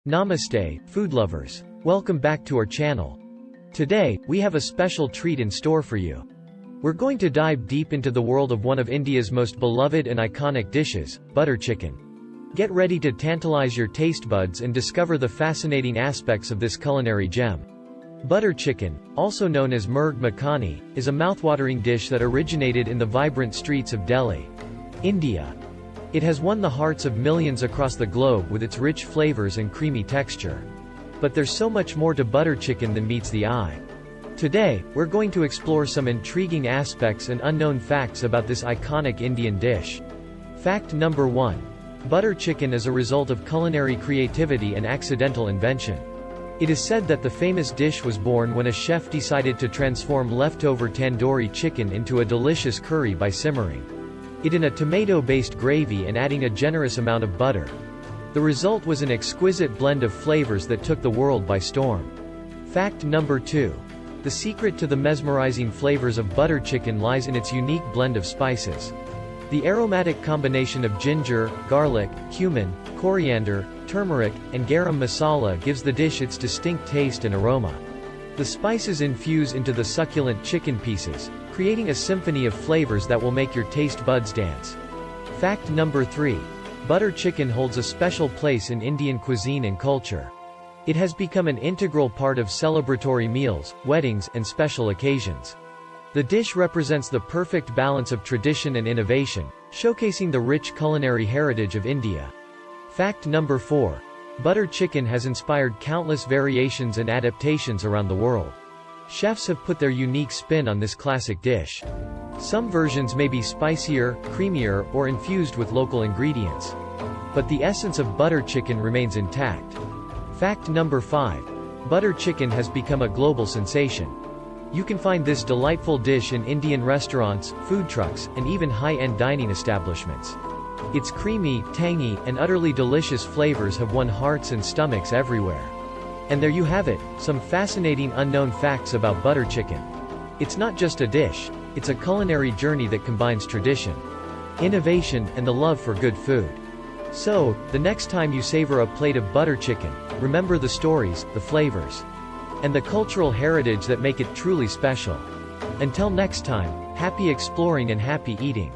Namaste, food lovers. Welcome back to our channel. Today, we have a special treat in store for you. We're going to dive deep into the world of one of India's most beloved and iconic dishes, butter chicken. Get ready to tantalize your taste buds and discover the fascinating aspects of this culinary gem. Butter chicken, also known as Murgh Makhani, is a mouthwatering dish that originated in the vibrant streets of Delhi, India. It has won the hearts of millions across the globe with its rich flavors and creamy texture. But there's so much more to butter chicken than meets the eye. Today, we're going to explore some intriguing aspects and unknown facts about this iconic Indian dish. Fact number 1. Butter chicken is a result of culinary creativity and accidental invention. It is said that the famous dish was born when a chef decided to transform leftover tandoori chicken into a delicious curry by simmering it in a tomato-based gravy and adding a generous amount of butter. The result was an exquisite blend of flavors that took the world by storm. Fact number 2. The secret to the mesmerizing flavors of butter chicken lies in its unique blend of spices. The aromatic combination of ginger, garlic, cumin, coriander, turmeric, and garam masala gives the dish its distinct taste and aroma. The spices infuse into the succulent chicken pieces, creating a symphony of flavors that will make your taste buds dance. Fact number 3. Butter chicken holds a special place in Indian cuisine and culture. It has become an integral part of celebratory meals, weddings, and special occasions. The dish represents the perfect balance of tradition and innovation, showcasing the rich culinary heritage of India. Fact number 4. Butter chicken has inspired countless variations and adaptations around the world. Chefs have put their unique spin on this classic dish. Some versions may be spicier, creamier, or infused with local ingredients. But the essence of butter chicken remains intact. Fact number 5. Butter chicken has become a global sensation. You can find this delightful dish in Indian restaurants, food trucks, and even high-end dining establishments. Its creamy, tangy, and utterly delicious flavors have won hearts and stomachs everywhere. And there you have it, some fascinating unknown facts about butter chicken. It's not just a dish, it's a culinary journey that combines tradition, innovation, and the love for good food. So, the next time you savor a plate of butter chicken, remember the stories, the flavors, and the cultural heritage that make it truly special. Until next time, happy exploring and happy eating.